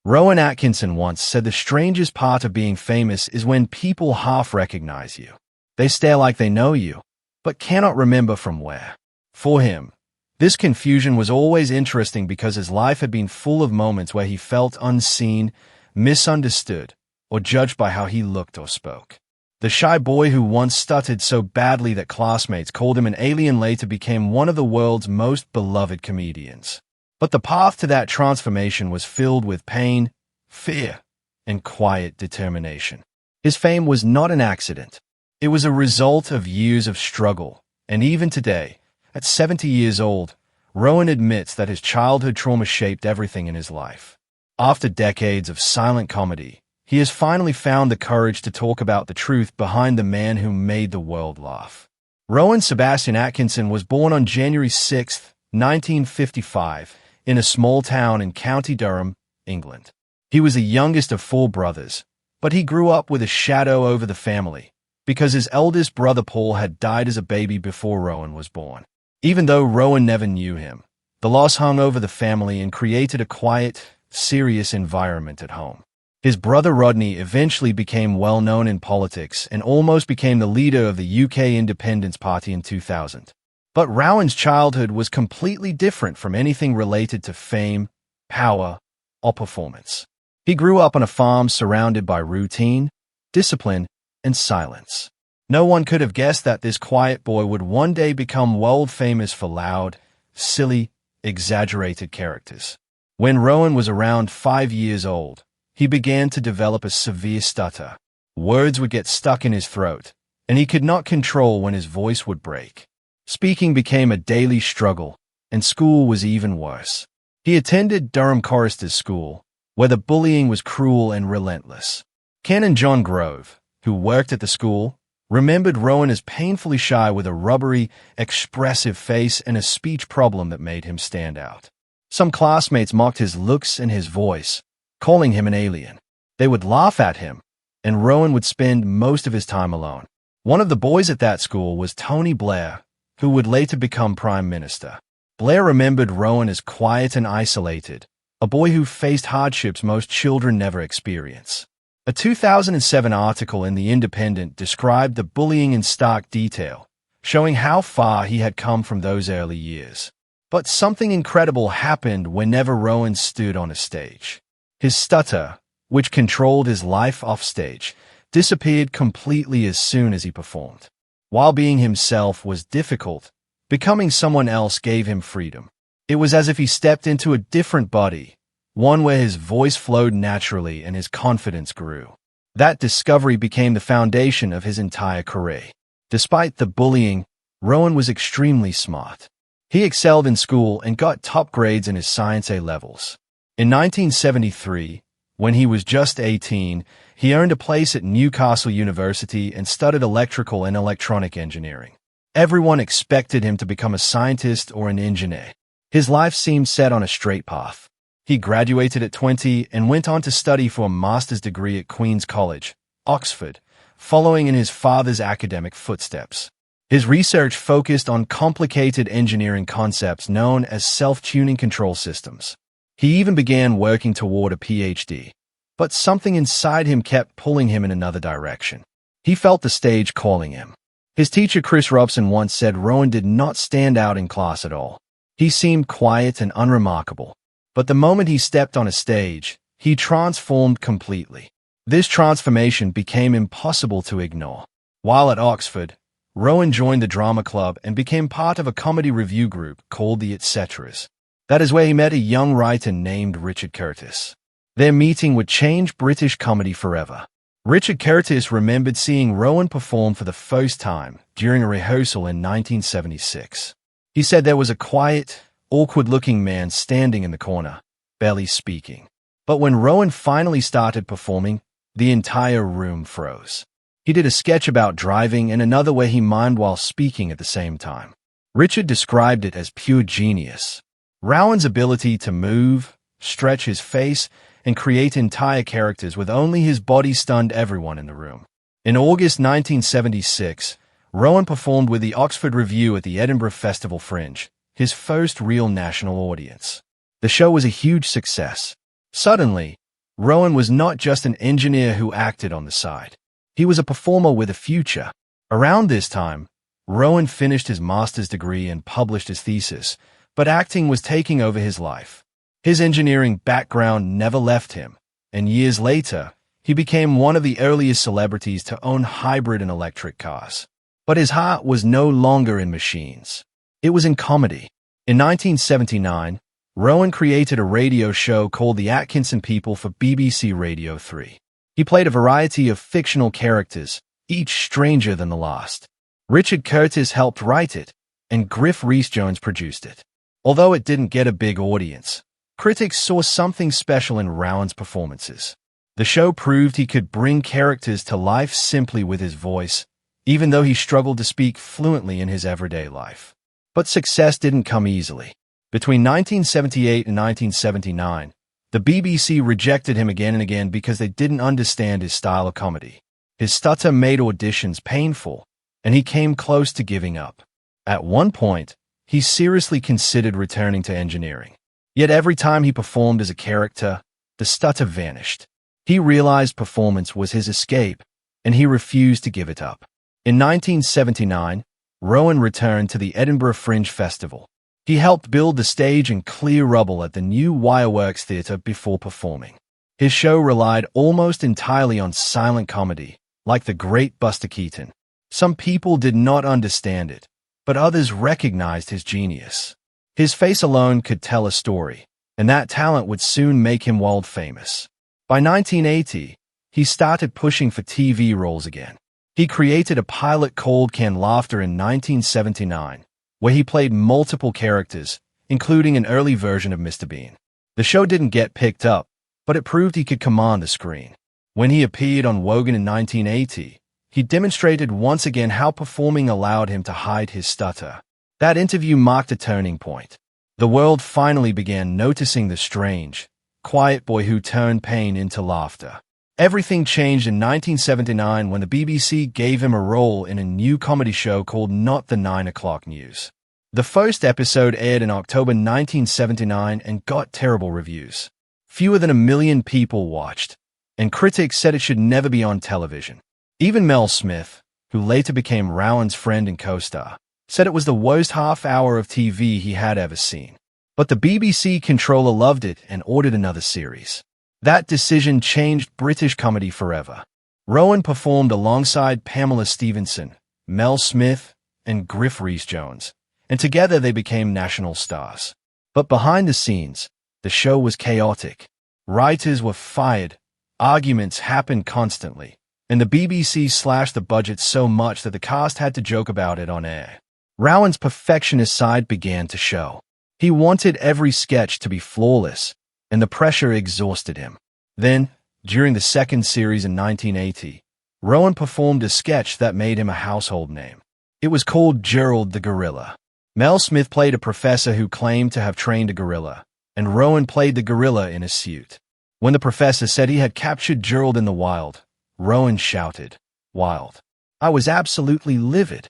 Rowan Atkinson once said the strangest part of being famous is when people half recognize you. They stare like they know you, but cannot remember from where. For him, this confusion was always interesting because his life had been full of moments where he felt unseen, misunderstood, or judged by how he looked or spoke. The shy boy who once stuttered so badly that classmates called him an alien later became one of the world's most beloved comedians. But the path to that transformation was filled with pain, fear, and quiet determination. His fame was not an accident. It was a result of years of struggle, and even today, at 70 years old, Rowan admits that his childhood trauma shaped everything in his life. After decades of silent comedy, he has finally found the courage to talk about the truth behind the man who made the world laugh. Rowan Sebastian Atkinson was born on January 6, 1955, in a small town in County Durham, England. He was the youngest of 4 brothers, but he grew up with a shadow over the family, because his eldest brother Paul had died as a baby before Rowan was born. Even though Rowan never knew him, the loss hung over the family and created a quiet, serious environment at home. His brother Rodney eventually became well known in politics and almost became the leader of the UK Independence Party in 2000. But Rowan's childhood was completely different from anything related to fame, power, or performance. He grew up on a farm surrounded by routine, discipline, and silence. No one could have guessed that this quiet boy would one day become world famous for loud, silly, exaggerated characters. When Rowan was around 5 years old, he began to develop a severe stutter. Words would get stuck in his throat, and he could not control when his voice would break. Speaking became a daily struggle, and school was even worse. He attended Durham Choristers School, where the bullying was cruel and relentless. Canon John Grove, who worked at the school, remembered Rowan as painfully shy with a rubbery, expressive face and a speech problem that made him stand out. Some classmates mocked his looks and his voice, calling him an alien. They would laugh at him, and Rowan would spend most of his time alone. One of the boys at that school was Tony Blair, who would later become Prime Minister. Blair remembered Rowan as quiet and isolated, a boy who faced hardships most children never experience. A 2007 article in The Independent described the bullying in stark detail, showing how far he had come from those early years. But something incredible happened whenever Rowan stood on a stage. His stutter, which controlled his life offstage, disappeared completely as soon as he performed. While being himself was difficult, becoming someone else gave him freedom. It was as if he stepped into a different body, one where his voice flowed naturally and his confidence grew. That discovery became the foundation of his entire career. Despite the bullying, Rowan was extremely smart. He excelled in school and got top grades in his Science A levels. In 1973, when he was just 18, he earned a place at Newcastle University and studied electrical and electronic engineering. Everyone expected him to become a scientist or an engineer. His life seemed set on a straight path. He graduated at 20 and went on to study for a master's degree at Queen's College, Oxford, following in his father's academic footsteps. His research focused on complicated engineering concepts known as self-tuning control systems. He even began working toward a PhD. But something inside him kept pulling him in another direction. He felt the stage calling him. His teacher Chris Robson once said Rowan did not stand out in class at all. He seemed quiet and unremarkable. But the moment he stepped on a stage, he transformed completely. This transformation became impossible to ignore. While at Oxford, Rowan joined the drama club and became part of a comedy review group called the Etceteras. That is where he met a young writer named Richard Curtis. Their meeting would change British comedy forever. Richard Curtis remembered seeing Rowan perform for the first time during a rehearsal in 1976. He said there was a quiet, awkward-looking man standing in the corner, barely speaking. But when Rowan finally started performing, the entire room froze. He did a sketch about driving and another where he mimed while speaking at the same time. Richard described it as pure genius. Rowan's ability to move, stretch his face, and create entire characters with only his body stunned everyone in the room. In August 1976, Rowan performed with the Oxford Revue at the Edinburgh Festival Fringe, his first real national audience. The show was a huge success. Suddenly, Rowan was not just an engineer who acted on the side. He was a performer with a future. Around this time, Rowan finished his master's degree and published his thesis, but acting was taking over his life. His engineering background never left him, and years later, he became one of the earliest celebrities to own hybrid and electric cars. But his heart was no longer in machines. It was in comedy. In 1979, Rowan created a radio show called The Atkinson People for BBC Radio 3. He played a variety of fictional characters, each stranger than the last. Richard Curtis helped write it, and Griff Rhys-Jones produced it. Although it didn't get a big audience, critics saw something special in Rowan's performances. The show proved he could bring characters to life simply with his voice, even though he struggled to speak fluently in his everyday life. But success didn't come easily. Between 1978 and 1979, the BBC rejected him again and again because they didn't understand his style of comedy. His stutter made auditions painful, and he came close to giving up. At one point, he seriously considered returning to engineering. Yet every time he performed as a character, the stutter vanished. He realized performance was his escape, and he refused to give it up. In 1979, Rowan returned to the Edinburgh Fringe Festival. He helped build the stage and clear rubble at the new Wireworks Theatre before performing. His show relied almost entirely on silent comedy, like the great Buster Keaton. Some people did not understand it, but others recognized his genius. His face alone could tell a story, and that talent would soon make him world famous. By 1980, he started pushing for TV roles again. He created a pilot called Canned Laughter in 1979, where he played multiple characters, including an early version of Mr. Bean. The show didn't get picked up, but it proved he could command the screen. When he appeared on Wogan in 1980, he demonstrated once again how performing allowed him to hide his stutter. That interview marked a turning point. The world finally began noticing the strange, quiet boy who turned pain into laughter. Everything changed in 1979 when the BBC gave him a role in a new comedy show called Not the 9 O'Clock News. The first episode aired in October 1979 and got terrible reviews. Fewer than 1 million people watched, and critics said it should never be on television. Even Mel Smith, who later became Rowan's friend and co-star, said it was the worst half hour of TV he had ever seen. But the BBC controller loved it and ordered another series. That decision changed British comedy forever. Rowan performed alongside Pamela Stephenson, Mel Smith, and Griff Rhys-Jones, and together they became national stars. But behind the scenes, the show was chaotic. Writers were fired, arguments happened constantly, and the BBC slashed the budget so much that the cast had to joke about it on air. Rowan's perfectionist side began to show. He wanted every sketch to be flawless, and the pressure exhausted him. Then, during the second series in 1980, Rowan performed a sketch that made him a household name. It was called Gerald the Gorilla. Mel Smith played a professor who claimed to have trained a gorilla, and Rowan played the gorilla in a suit. When the professor said he had captured Gerald in the wild, Rowan shouted, "Wild." I was absolutely livid.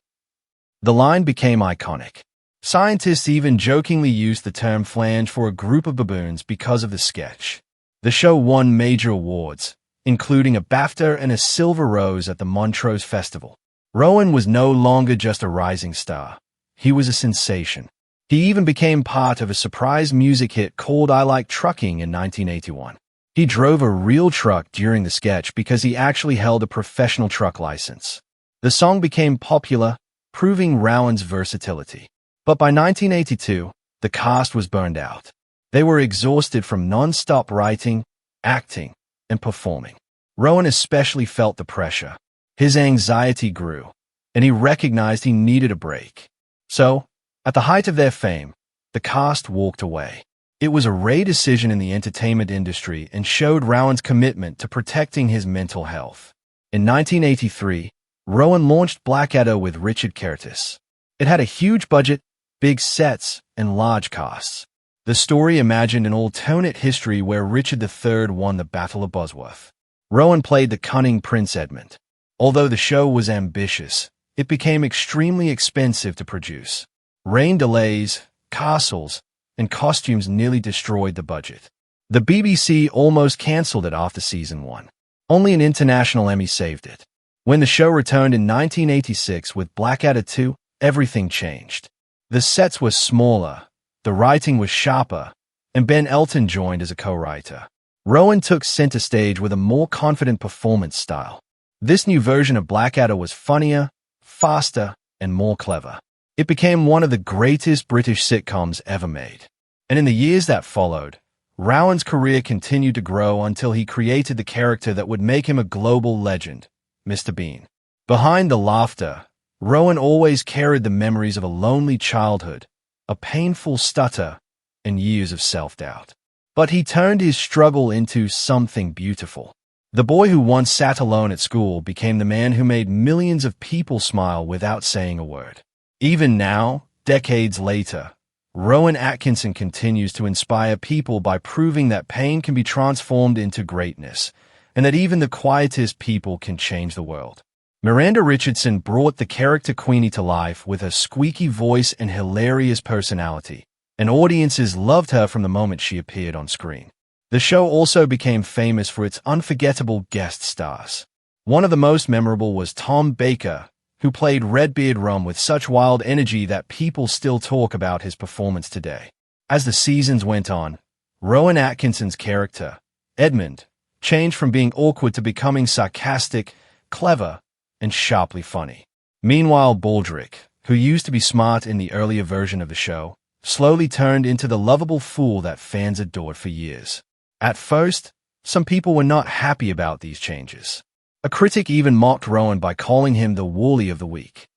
The line became iconic. Scientists even jokingly used the term flange for a group of baboons because of the sketch. The show won major awards, including a BAFTA and a Silver Rose at the Montrose Festival. Rowan was no longer just a rising star. He was a sensation. He even became part of a surprise music hit called I Like Trucking in 1981. He drove a real truck during the sketch because he actually held a professional truck license. The song became popular, proving Rowan's versatility. But by 1982, the cast was burned out. They were exhausted from non-stop writing, acting, and performing. Rowan especially felt the pressure. His anxiety grew, and he recognized he needed a break. So, at the height of their fame, the cast walked away. It was a rare decision in the entertainment industry and showed Rowan's commitment to protecting his mental health. In 1983, Rowan launched Blackadder with Richard Curtis. It had a huge budget, big sets, and large casts. The story imagined an alternate history where Richard III won the Battle of Bosworth. Rowan played the cunning Prince Edmund. Although the show was ambitious, it became extremely expensive to produce. Rain delays, castles, and costumes nearly destroyed the budget. The BBC almost cancelled it after season 1. Only an international Emmy saved it. When the show returned in 1986 with Blackadder 2, everything changed. The sets were smaller, the writing was sharper, and Ben Elton joined as a co-writer. Rowan took center stage with a more confident performance style. This new version of Blackadder was funnier, faster, and more clever. It became one of the greatest British sitcoms ever made. And in the years that followed, Rowan's career continued to grow until he created the character that would make him a global legend, Mr. Bean. Behind the laughter, Rowan always carried the memories of a lonely childhood, a painful stutter, and years of self-doubt. But he turned his struggle into something beautiful. The boy who once sat alone at school became the man who made millions of people smile without saying a word. Even now, decades later, Rowan Atkinson continues to inspire people by proving that pain can be transformed into greatness, and that even the quietest people can change the world. Miranda Richardson brought the character Queenie to life with her squeaky voice and hilarious personality, and audiences loved her from the moment she appeared on screen. The show also became famous for its unforgettable guest stars. One of the most memorable was Tom Baker, who played Redbeard Rum with such wild energy that people still talk about his performance today. As the seasons went on, Rowan Atkinson's character, Edmund, changed from being awkward to becoming sarcastic, clever, and sharply funny. Meanwhile, Baldrick, who used to be smart in the earlier version of the show, slowly turned into the lovable fool that fans adored for years. At first, some people were not happy about these changes. A critic even mocked Rowan by calling him the Wooly of the week.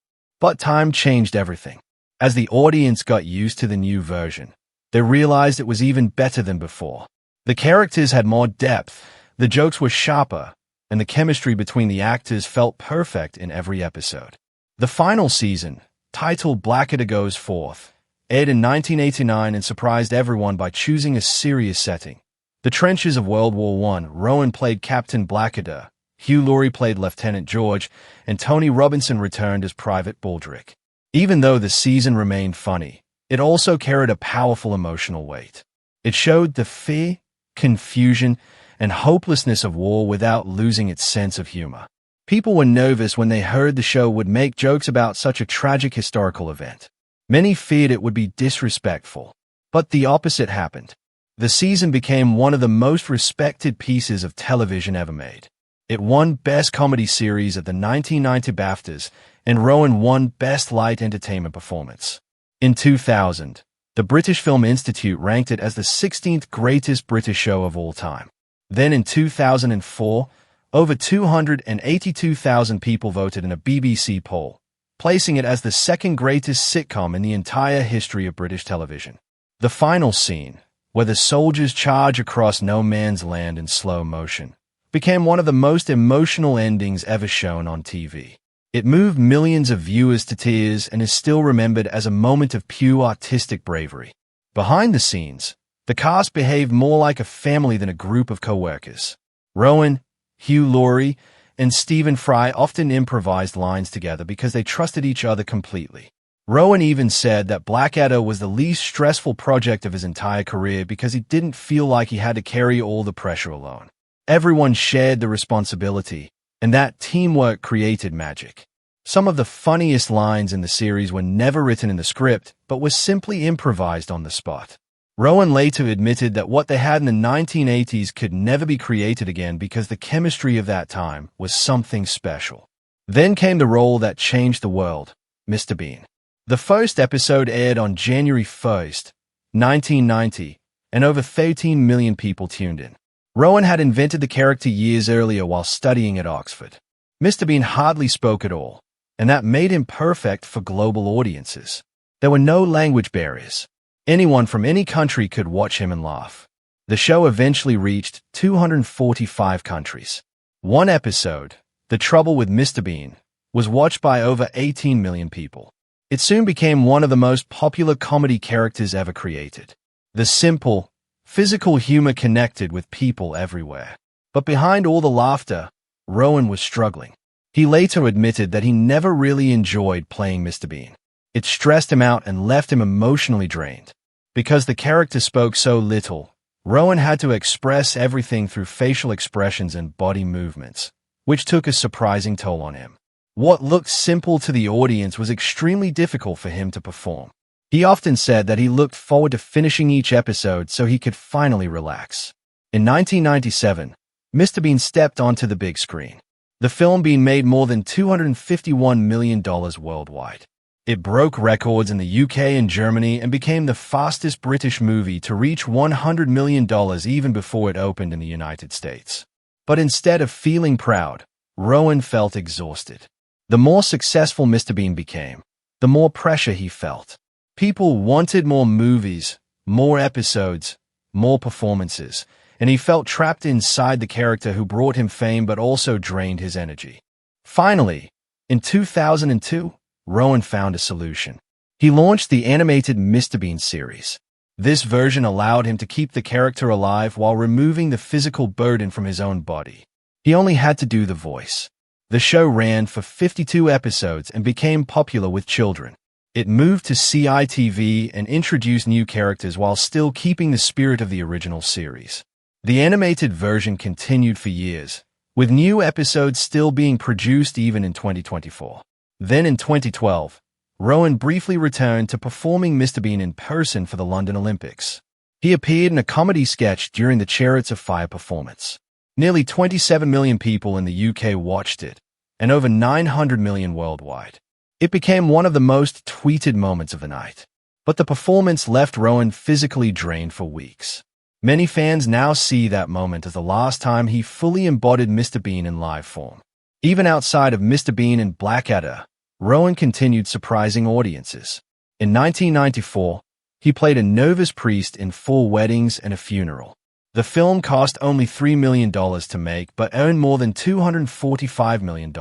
But time changed everything. As the audience got used to the new version, they realized it was even better than before. The characters had more depth, the jokes were sharper, and the chemistry between the actors felt perfect in every episode. The final season, titled Blackadder Goes Forth, aired in 1989 and surprised everyone by choosing a serious setting. The trenches of World War I, Rowan played Captain Blackadder, Hugh Laurie played Lieutenant George, and Tony Robinson returned as Private Baldrick. Even though the season remained funny, it also carried a powerful emotional weight. It showed the fear, confusion, and hopelessness of war without losing its sense of humor. People were nervous when they heard the show would make jokes about such a tragic historical event. Many feared it would be disrespectful, but the opposite happened. The season became one of the most respected pieces of television ever made. It won Best Comedy Series at the 1990 BAFTAs, and Rowan won Best Light Entertainment Performance. In 2000, the British Film Institute ranked it as the 16th greatest British show of all time. Then in 2004, over 282,000 people voted in a BBC poll, placing it as the second greatest sitcom in the entire history of British television. The final scene, where the soldiers charge across no man's land in slow motion, became one of the most emotional endings ever shown on TV. It moved millions of viewers to tears and is still remembered as a moment of pure artistic bravery. Behind the scenes, the cast behaved more like a family than a group of co-workers. Rowan, Hugh Laurie, and Stephen Fry often improvised lines together because they trusted each other completely. Rowan even said that Blackadder was the least stressful project of his entire career because he didn't feel like he had to carry all the pressure alone. Everyone shared the responsibility, and that teamwork created magic. Some of the funniest lines in the series were never written in the script, but were simply improvised on the spot. Rowan later admitted that what they had in the 1980s could never be created again because the chemistry of that time was something special. Then came the role that changed the world, Mr. Bean. The first episode aired on January 1st, 1990, and over 13 million people tuned in. Rowan had invented the character years earlier while studying at Oxford. Mr. Bean hardly spoke at all, and that made him perfect for global audiences. There were no language barriers. Anyone from any country could watch him and laugh. The show eventually reached 245 countries. One episode, The Trouble with Mr. Bean, was watched by over 18 million people. It soon became one of the most popular comedy characters ever created. The simple, physical humor connected with people everywhere. But behind all the laughter, Rowan was struggling. He later admitted that he never really enjoyed playing Mr. Bean. It stressed him out and left him emotionally drained. Because the character spoke so little, Rowan had to express everything through facial expressions and body movements, which took a surprising toll on him. What looked simple to the audience was extremely difficult for him to perform. He often said that he looked forward to finishing each episode so he could finally relax. In 1997, Mr. Bean stepped onto the big screen. The film being made more than $251 million worldwide. It broke records in the UK and Germany and became the fastest British movie to reach $100 million even before it opened in the United States. But instead of feeling proud, Rowan felt exhausted. The more successful Mr. Bean became, the more pressure he felt. People wanted more movies, more episodes, more performances, and he felt trapped inside the character who brought him fame but also drained his energy. Finally, in 2002, Rowan found a solution. He launched the animated Mr. Bean series. This version allowed him to keep the character alive while removing the physical burden from his own body. He only had to do the voice. The show ran for 52 episodes and became popular with children. It moved to CITV and introduced new characters while still keeping the spirit of the original series. The animated version continued for years, with new episodes still being produced even in 2024. Then in 2012, Rowan briefly returned to performing Mr. Bean in person for the London Olympics. He appeared in a comedy sketch during the Chariots of Fire performance. Nearly 27 million people in the UK watched it, and over 900 million worldwide. It became one of the most tweeted moments of the night. But the performance left Rowan physically drained for weeks. Many fans now see that moment as the last time he fully embodied Mr. Bean in live form. Even outside of Mr. Bean and Blackadder, Rowan continued surprising audiences. In 1994, he played a novice priest in 4 weddings and a funeral. The film cost only $3 million to make but earned more than $245 million.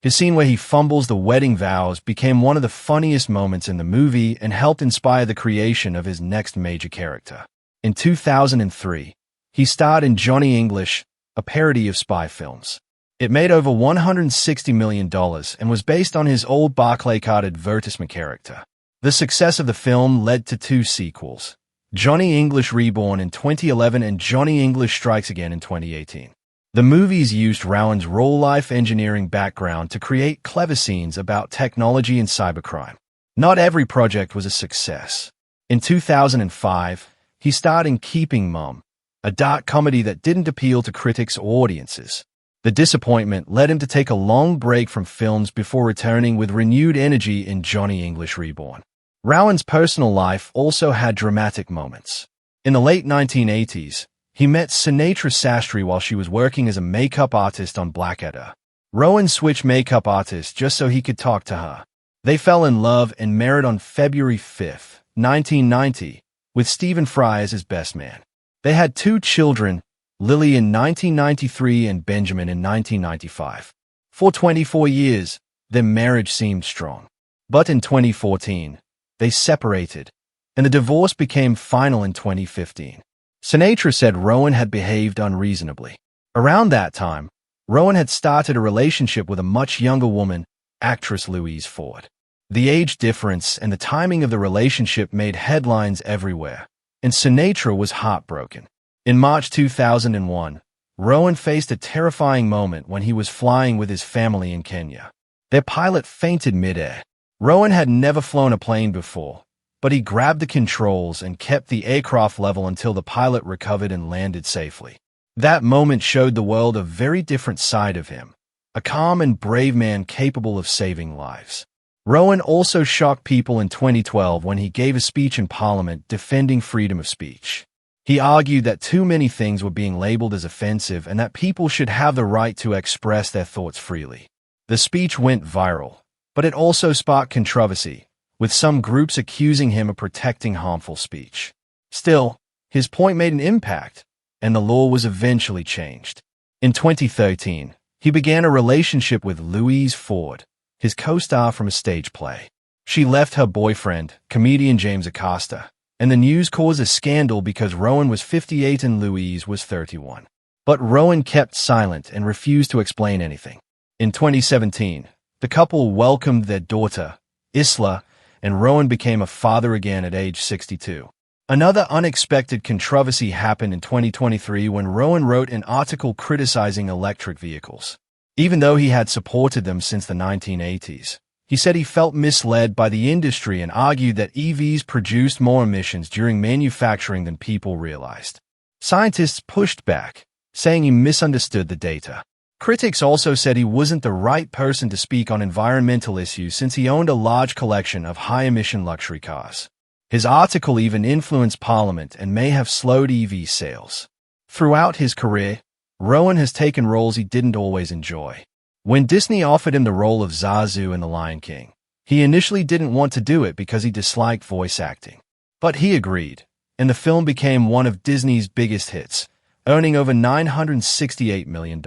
His scene where he fumbles the wedding vows became one of the funniest moments in the movie and helped inspire the creation of his next major character. In 2003, he starred in Johnny English, a parody of spy films. It made over $160 million and was based on his old Barclaycard advertisement character. The success of the film led to 2 sequels, Johnny English Reborn in 2011 and Johnny English Strikes Again in 2018. The movies used Rowan's real-life engineering background to create clever scenes about technology and cybercrime. Not every project was a success. In 2005, he starred in Keeping Mum, a dark comedy that didn't appeal to critics or audiences. The disappointment led him to take a long break from films before returning with renewed energy in Johnny English Reborn. Rowan's personal life also had dramatic moments. In the late 1980s, he met Sinatra Sastry while she was working as a makeup artist on Blackadder. Rowan switched makeup artists just so he could talk to her. They fell in love and married on February 5, 1990, with Stephen Fry as his best man. They had 2 children, Lily in 1993 and Benjamin in 1995. For 24 years, their marriage seemed strong. But in 2014, they separated, and the divorce became final in 2015. Sinatra said Rowan had behaved unreasonably. Around that time, Rowan had started a relationship with a much younger woman, actress Louise Ford. The age difference and the timing of the relationship made headlines everywhere, and Sinatra was heartbroken. In March 2001, Rowan faced a terrifying moment when he was flying with his family in Kenya. Their pilot fainted midair. Rowan had never flown a plane before, but he grabbed the controls and kept the aircraft level until the pilot recovered and landed safely. That moment showed the world a very different side of him, a calm and brave man capable of saving lives. Rowan also shocked people in 2012 when he gave a speech in Parliament defending freedom of speech. He argued that too many things were being labeled as offensive and that people should have the right to express their thoughts freely. The speech went viral, but it also sparked controversy, with some groups accusing him of protecting harmful speech. Still, his point made an impact, and the law was eventually changed. In 2013, he began a relationship with Louise Ford, his co-star from a stage play. She left her boyfriend, comedian James Acosta, and the news caused a scandal because Rowan was 58 and Louise was 31. But Rowan kept silent and refused to explain anything. In 2017, the couple welcomed their daughter, Isla, and Rowan became a father again at age 62. Another unexpected controversy happened in 2023 when Rowan wrote an article criticizing electric vehicles. Even though he had supported them since the 1980s, he said he felt misled by the industry and argued that EVs produced more emissions during manufacturing than people realized. Scientists pushed back, saying he misunderstood the data. Critics also said he wasn't the right person to speak on environmental issues since he owned a large collection of high-emission luxury cars. His article even influenced Parliament and may have slowed EV sales. Throughout his career, Rowan has taken roles he didn't always enjoy. When Disney offered him the role of Zazu in The Lion King, he initially didn't want to do it because he disliked voice acting. But he agreed, and the film became one of Disney's biggest hits, earning over $968 million.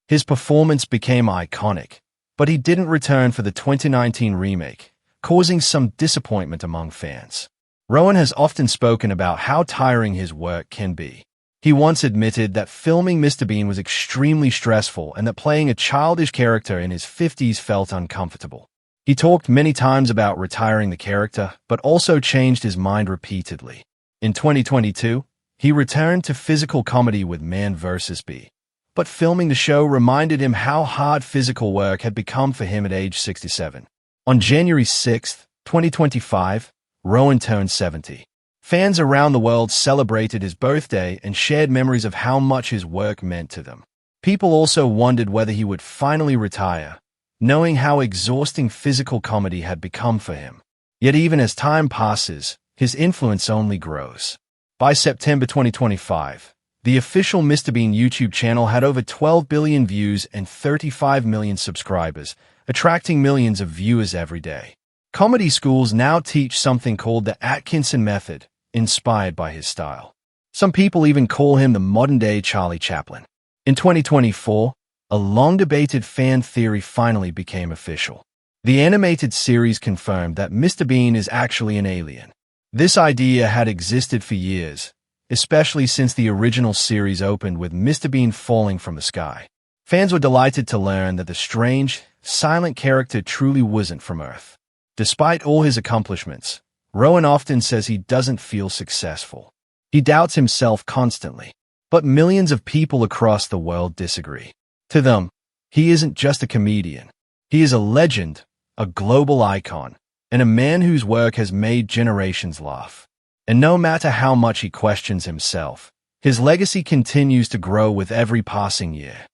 His performance became iconic, but he didn't return for the 2019 remake, causing some disappointment among fans. Rowan has often spoken about how tiring his work can be. He once admitted that filming Mr. Bean was extremely stressful and that playing a childish character in his 50s felt uncomfortable. He talked many times about retiring the character, but also changed his mind repeatedly. In 2022, he returned to physical comedy with Man vs. Bee. But filming the show reminded him how hard physical work had become for him at age 67. On January 6, 2025, Rowan turned 70. Fans around the world celebrated his birthday and shared memories of how much his work meant to them. People also wondered whether he would finally retire, knowing how exhausting physical comedy had become for him. Yet even as time passes, his influence only grows. By September 2025, the official Mr. Bean YouTube channel had over 12 billion views and 35 million subscribers, attracting millions of viewers every day. Comedy schools now teach something called the Atkinson method, inspired by his style. Some people even call him the modern-day Charlie Chaplin. In 2024, a long-debated fan theory finally became official. The animated series confirmed that Mr. Bean is actually an alien. This idea had existed for years, especially since the original series opened with Mr. Bean falling from the sky. Fans were delighted to learn that the strange, silent character truly wasn't from Earth. Despite all his accomplishments, Rowan often says he doesn't feel successful. He doubts himself constantly. But millions of people across the world disagree. To them, he isn't just a comedian. He is a legend, a global icon, and a man whose work has made generations laugh. And no matter how much he questions himself, his legacy continues to grow with every passing year.